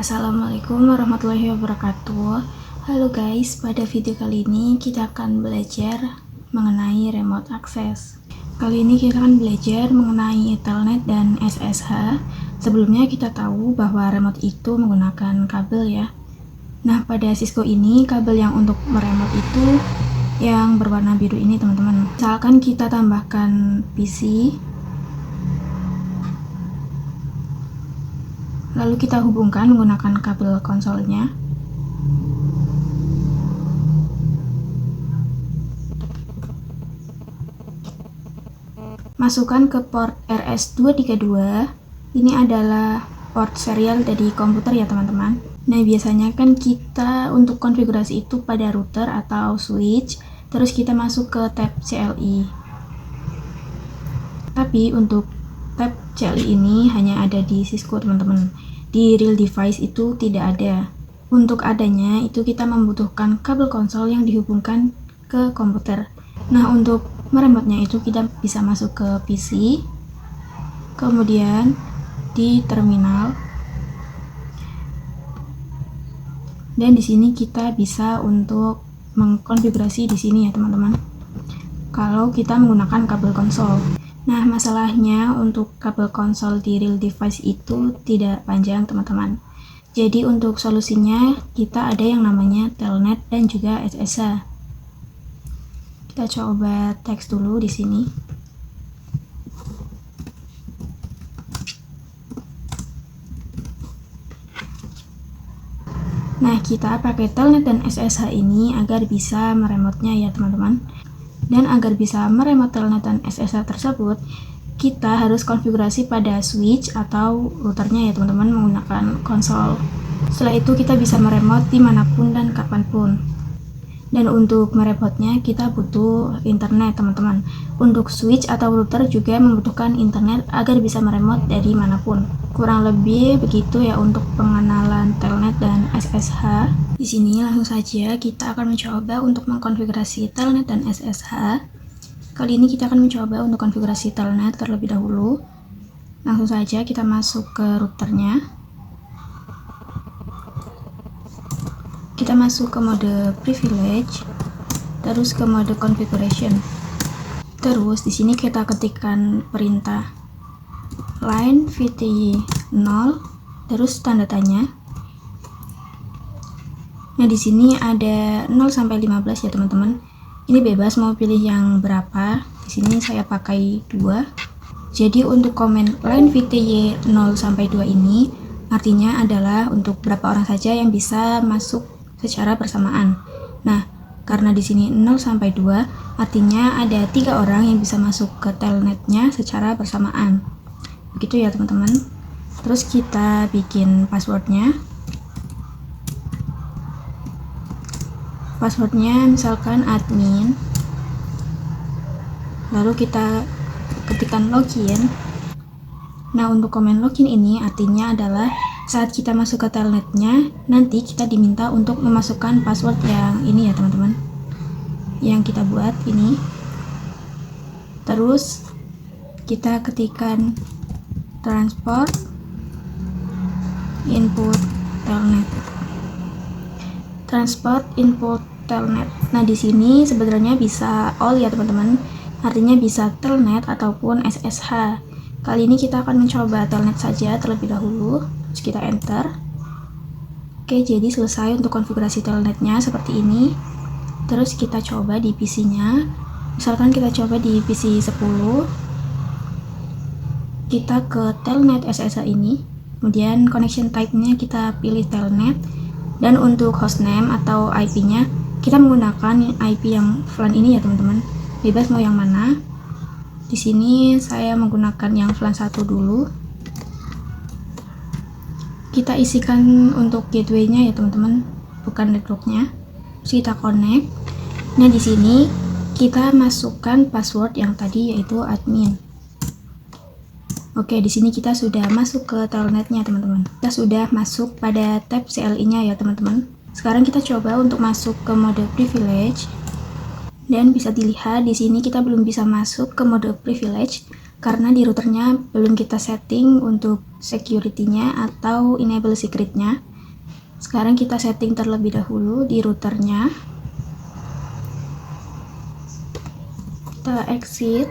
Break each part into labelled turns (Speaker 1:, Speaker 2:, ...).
Speaker 1: Assalamualaikum warahmatullahi wabarakatuh. Halo guys, pada video kali ini kita akan belajar mengenai remote access. Kali ini kita akan belajar mengenai Telnet dan SSH. Sebelumnya kita tahu bahwa remote itu menggunakan kabel ya. Nah, pada Cisco ini kabel yang untuk meremote itu yang berwarna biru ini teman-teman. Misalkan kita tambahkan PC, lalu kita hubungkan menggunakan kabel konsolnya. Masukkan ke port RS232. Ini adalah port serial dari komputer ya teman-teman. Nah, biasanya kan kita untuk konfigurasi itu pada router atau switch, terus kita masuk ke tab CLI. Tapi untuk tab CLI ini hanya ada di Cisco teman-teman. Di real device itu tidak ada. Untuk adanya itu kita membutuhkan kabel konsol yang dihubungkan ke komputer. Nah, untuk meremotnya itu kita bisa masuk ke PC, kemudian di terminal, dan di sini kita bisa untuk mengkonfigurasi di sini ya teman-teman. Kalau kita menggunakan kabel konsol. Nah, masalahnya untuk kabel konsol di real device itu tidak panjang teman-teman. Jadi untuk solusinya kita ada yang namanya Telnet dan juga SSH. Kita coba teks dulu di sini. Nah, kita pakai Telnet dan SSH ini agar bisa meremotnya ya teman-teman. Dan agar bisa meremote Telnet dan SSH tersebut, kita harus konfigurasi pada switch atau routernya ya teman-teman menggunakan konsol. Setelah itu kita bisa meremote dimanapun dan kapanpun. Dan untuk meremotnya kita butuh internet teman-teman. Untuk switch atau router juga membutuhkan internet agar bisa meremote dari manapun. Kurang lebih begitu ya untuk pengenalan Telnet dan SSH. Di sini langsung saja kita akan mencoba untuk mengkonfigurasi Telnet dan SSH. Kali ini kita akan mencoba untuk konfigurasi Telnet terlebih dahulu. Langsung saja kita masuk ke routernya. Kita masuk ke mode privilege, terus ke mode configuration. Terus di sini kita ketikkan perintah line VTY 0, terus tanda tanya. Nah, di sini ada 0 sampai 15 ya teman-teman. Ini bebas mau pilih yang berapa. Di sini saya pakai 2. Jadi untuk komen line VTY 0 sampai 2 ini artinya adalah untuk berapa orang saja yang bisa masuk secara bersamaan. Nah, karena di sini 0 sampai 2 artinya ada 3 orang yang bisa masuk ke telnetnya secara bersamaan. Begitu ya teman-teman. Terus kita bikin passwordnya. Passwordnya misalkan admin, lalu kita ketikkan login. Nah, untuk komen login ini artinya adalah saat kita masuk ke telnetnya, nanti kita diminta untuk memasukkan password yang ini ya teman-teman, yang kita buat ini. Terus kita ketikkan transport input telnet. Transport input telnet. Nah, di sini sebenarnya bisa all ya teman-teman. Artinya bisa telnet ataupun SSH. Kali ini kita akan mencoba telnet saja terlebih dahulu. Terus kita enter. Oke, jadi selesai untuk konfigurasi telnetnya seperti ini. Terus kita coba di PC-nya. Misalkan kita coba di PC 10. Kita ke telnet SSH ini. Kemudian connection type-nya kita pilih telnet. Dan untuk hostname atau IP-nya kita menggunakan IP yang VLAN ini ya teman-teman. Bebas mau yang mana. Di sini saya menggunakan yang VLAN 1 dulu. Kita isikan untuk gateway-nya ya teman-teman, bukan network-nya. Terus kita connect. Nah, di sini kita masukkan password yang tadi yaitu admin. Oke, di sini kita sudah masuk ke telnetnya teman-teman. Kita sudah masuk pada tab CLI-nya ya teman-teman. Sekarang kita coba untuk masuk ke mode privilege. Dan bisa dilihat di sini kita belum bisa masuk ke mode privilege karena di routernya belum kita setting untuk security-nya atau enable secret-nya. Sekarang kita setting terlebih dahulu di routernya. Kita exit.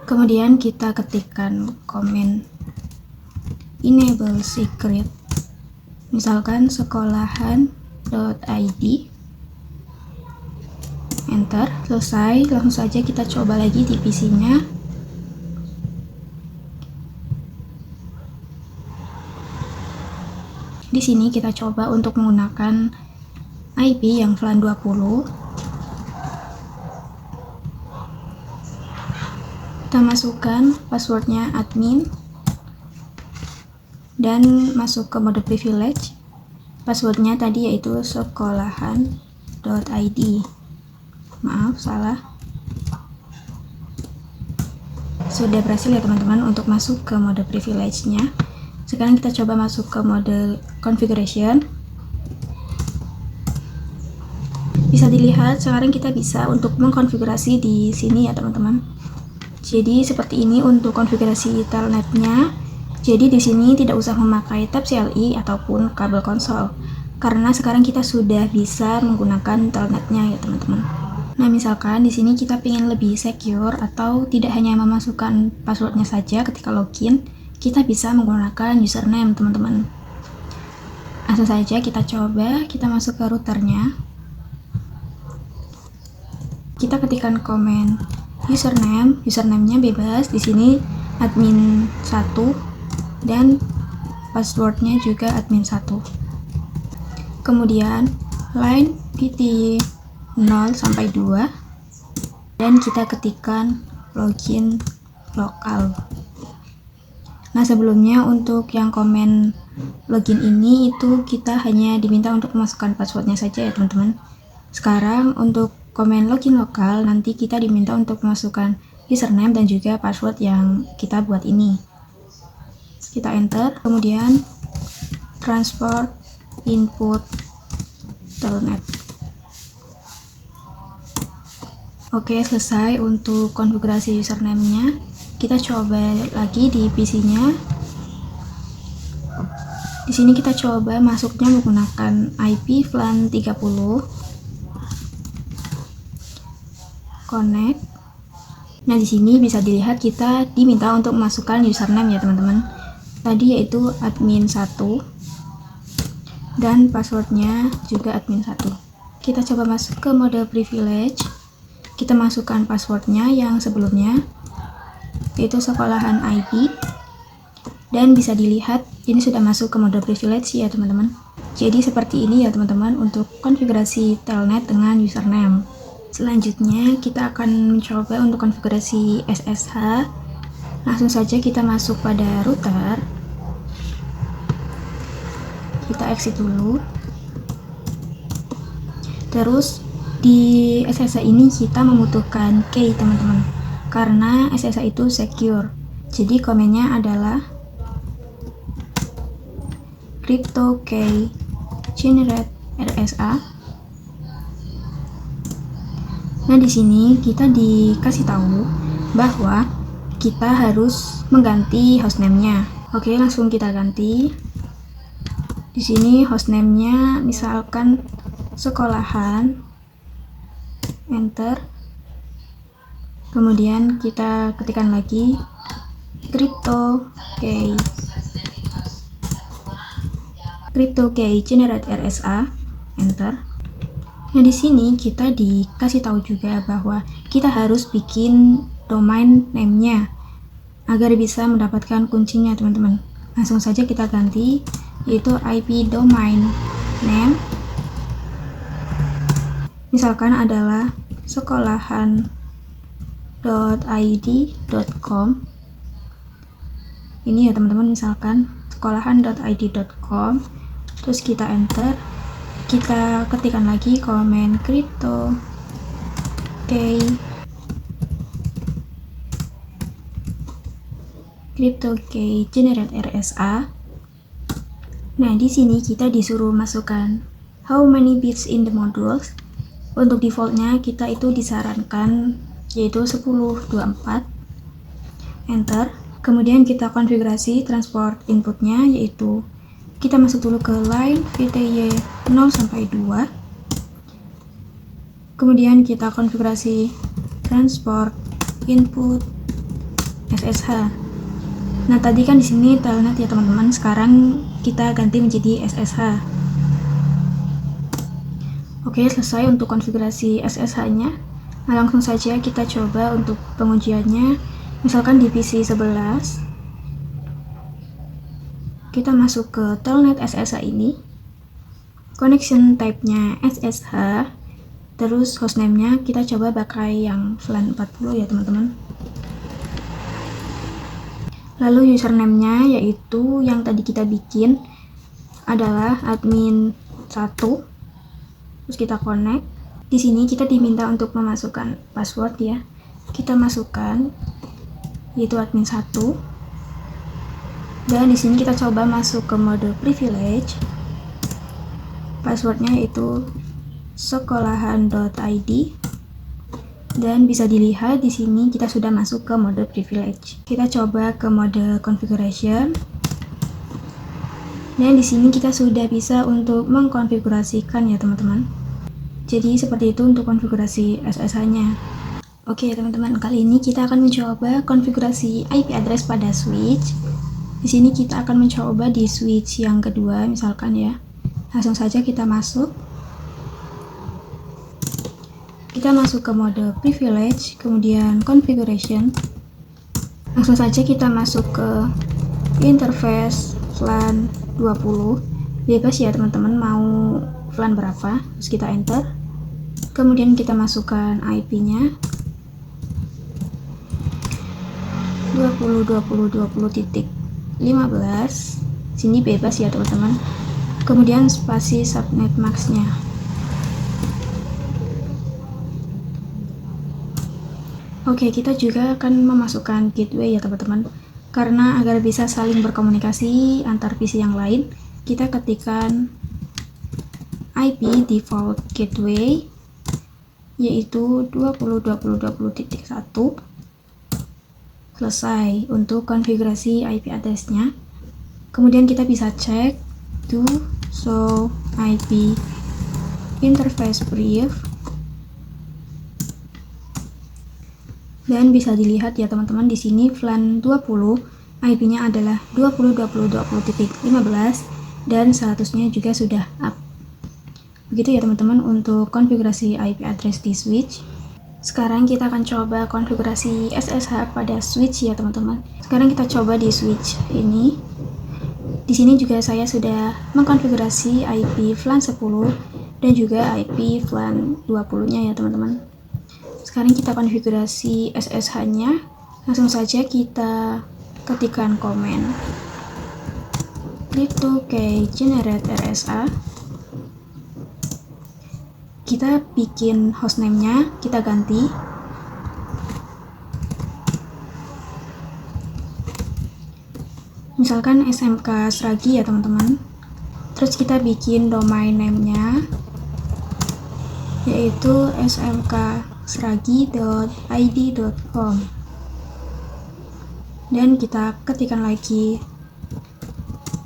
Speaker 1: Kemudian kita ketikkan komen enable secret, misalkan sekolahan.id, enter. Selesai. Langsung saja kita coba lagi di PC-nya. Di sini kita coba untuk menggunakan IP yang VLAN 20. Kita masukkan passwordnya admin dan masuk ke mode privilege. Passwordnya tadi yaitu sekolahan.id. Maaf, salah. Sudah berhasil ya teman-teman untuk masuk ke mode privilege-nya. Sekarang kita coba masuk ke mode configuration. Bisa dilihat sekarang kita bisa untuk mengkonfigurasi di sini ya teman-teman. Jadi seperti ini untuk konfigurasi telnetnya. Jadi di sini tidak usah memakai tab CLI ataupun kabel konsol, karena sekarang kita sudah bisa menggunakan telnetnya ya teman-teman. Nah, misalkan di sini kita ingin lebih secure atau tidak hanya memasukkan passwordnya saja ketika login, kita bisa menggunakan username teman-teman. Langsung saja kita coba, kita masuk ke routernya. Kita ketikkan komen username-nya bebas. Di sini admin 1 dan passwordnya juga admin 1. Kemudian line PT 0 sampai 2 dan kita ketikkan login lokal. Nah, sebelumnya untuk yang komen login ini itu kita hanya diminta untuk memasukkan passwordnya saja ya teman-teman. Sekarang untuk komen login lokal nanti kita diminta untuk memasukkan username dan juga password yang kita buat ini. Kita enter, kemudian transport input telnet. Oke, selesai untuk konfigurasi username-nya. Kita coba lagi di PC-nya. Di sini kita coba masuknya menggunakan IP VLAN 30. Connect. Nah, di sini bisa dilihat kita diminta untuk memasukkan username ya teman-teman. Tadi yaitu admin 1 dan passwordnya juga admin 1. Kita coba masuk ke mode privilege. Kita masukkan passwordnya yang sebelumnya yaitu sekolahan ID, dan bisa dilihat ini sudah masuk ke mode privilege ya teman-teman. Jadi seperti ini ya teman-teman untuk konfigurasi telnet dengan username. Selanjutnya kita akan mencoba untuk konfigurasi SSH. Langsung saja kita masuk pada router. Kita exit dulu. Terus di SSH ini kita membutuhkan key teman-teman, karena SSH itu secure. Jadi komennya adalah crypto key generate RSA. Nah, di sini kita dikasih tahu bahwa kita harus mengganti hostname-nya. Oke, langsung kita ganti. Di sini hostname-nya misalkan sekolahan, enter. Kemudian kita ketikkan lagi crypto key generate RSA, enter. Nah, di sini kita dikasih tahu juga bahwa kita harus bikin domain name-nya agar bisa mendapatkan kuncinya teman-teman. Langsung saja kita ganti yaitu IP domain name. Misalkan adalah sekolahan.id.com. Ini ya teman-teman, misalkan sekolahan.id.com. Terus kita enter. Kita ketikkan lagi komen crypto key generate RSA. Nah, di sini kita disuruh masukkan how many bits in the modules. Untuk defaultnya kita itu disarankan yaitu 1024, enter. Kemudian kita konfigurasi transport inputnya yaitu Kita masuk dulu ke line VTY 0 sampai 2. Kemudian kita konfigurasi transport input SSH. Nah, tadi kan di sini telnet ya teman-teman, sekarang kita ganti menjadi SSH. Oke, selesai untuk konfigurasi SSH-nya. Nah, langsung saja kita coba untuk pengujiannya. Misalkan di PC 11, kita masuk ke telnet SSH ini, connection type-nya SSH, terus hostname-nya kita coba pakai yang VLAN 40 ya teman-teman. Lalu username-nya yaitu yang tadi kita bikin adalah admin 1. Terus kita connect. Di sini kita diminta untuk memasukkan password ya. Kita masukkan yaitu admin 1. Dan di sini kita coba masuk ke mode privilege. Passwordnya yaitu sekolahan.id. Dan bisa dilihat di sini kita sudah masuk ke mode privilege. Kita coba ke mode configuration. Dan di sini kita sudah bisa untuk mengkonfigurasikan ya teman-teman. Jadi seperti itu untuk konfigurasi SSH-nya. Oke teman-teman, kali ini kita akan mencoba konfigurasi IP address pada switch. Di sini kita akan mencoba di switch yang kedua misalkan ya. Langsung saja kita masuk. Kita masuk ke mode privilege, kemudian configuration. Langsung saja kita masuk ke interface VLAN 20. Bebas ya teman-teman mau VLAN berapa. Terus kita enter. Kemudian kita masukkan IP-nya 20.20.20.15. Sini bebas ya teman-teman. Kemudian spasi subnet max-nya. Oke, kita juga akan memasukkan gateway ya teman-teman. Karena agar bisa saling berkomunikasi antar PC yang lain, kita ketikkan IP default gateway yaitu 20.20.20.1. Selesai untuk konfigurasi IP address-nya. Kemudian kita bisa cek to show IP interface brief. Dan bisa dilihat ya teman-teman, di sini VLAN 20 IP-nya adalah 20.20.20.15 dan statusnya juga sudah up. Begitu ya teman-teman untuk konfigurasi IP address di switch. Sekarang kita akan coba konfigurasi SSH pada switch ya teman-teman. Sekarang kita coba di switch ini. Di sini juga saya sudah mengkonfigurasi IP VLAN 10 dan juga IP VLAN 20-nya ya teman-teman. Sekarang kita konfigurasi SSH-nya. Langsung saja kita ketikkan komen crypto-key generate RSA. Kita bikin hostname-nya, kita ganti. Misalkan SMK Sragi ya teman-teman. Terus kita bikin domain name-nya yaitu smksragi.id.com. Dan kita ketikkan lagi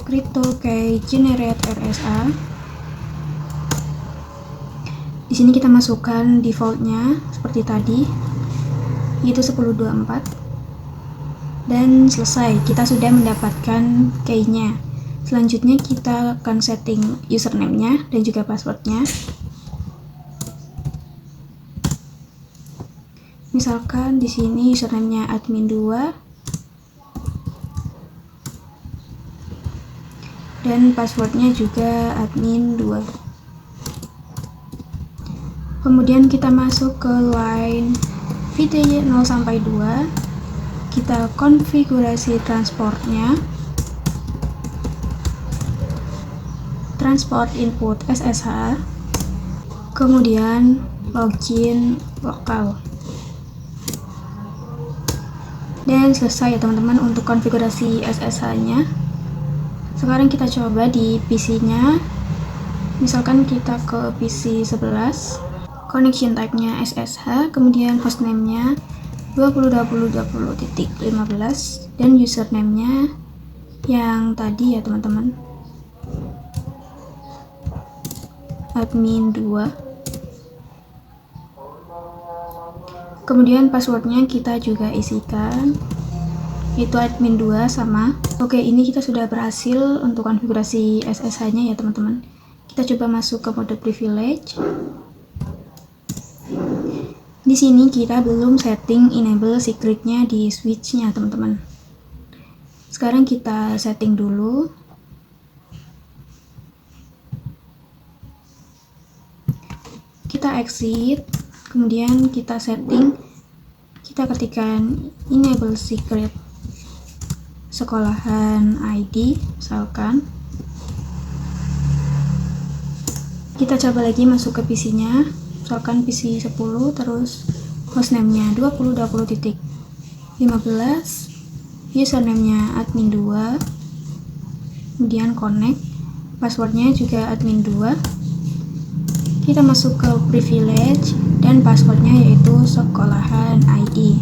Speaker 1: crypto-key generate RSA. Di sini kita masukkan defaultnya seperti tadi, yaitu 1024. Dan selesai, kita sudah mendapatkan key-nya. Selanjutnya kita akan setting username-nya dan juga password-nya. Misalkan di sini username-nya admin 2 dan password-nya juga admin 2. Kemudian kita masuk ke line VTY 0 sampai 2. Kita konfigurasi transportnya. Transport input SSH. Kemudian login lokal. Dan selesai ya teman-teman untuk konfigurasi SSH-nya. Sekarang kita coba di PC-nya. Misalkan kita ke PC 11. Connection type-nya SSH, kemudian hostname-nya 20.20.20.15 dan username-nya yang tadi ya teman-teman. admin 2. Kemudian passwordnya kita juga isikan, itu admin 2 sama. Oke, ini kita sudah berhasil untuk konfigurasi SSH nya ya teman-teman. Kita coba masuk ke mode privilege. Di sini kita belum setting enable secretnya di switch-nya teman-teman. Sekarang kita setting dulu. Kita exit, kemudian kita setting, kita ketikkan enable secret sekolahan ID misalkan. Kita coba lagi masuk ke PC-nya, misalkan PC 10, terus hostname-nya 20.20.15, username-nya admin 2, kemudian connect, passwordnya juga admin 2. Kita masuk ke privilege dan passwordnya yaitu sekolahan ID.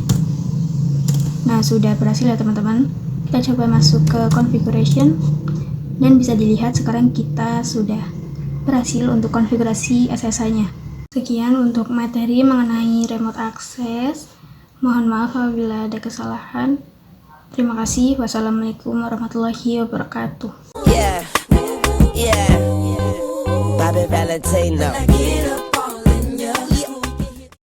Speaker 1: Nah, sudah berhasil ya teman-teman. Kita coba masuk ke configuration dan bisa dilihat sekarang kita sudah berhasil untuk konfigurasi SSH-nya. Sekian untuk materi mengenai remote access. Mohon maaf apabila ada kesalahan. Terima kasih. Wassalamualaikum warahmatullahi wabarakatuh.
Speaker 2: Yeah, Bobby Valentino.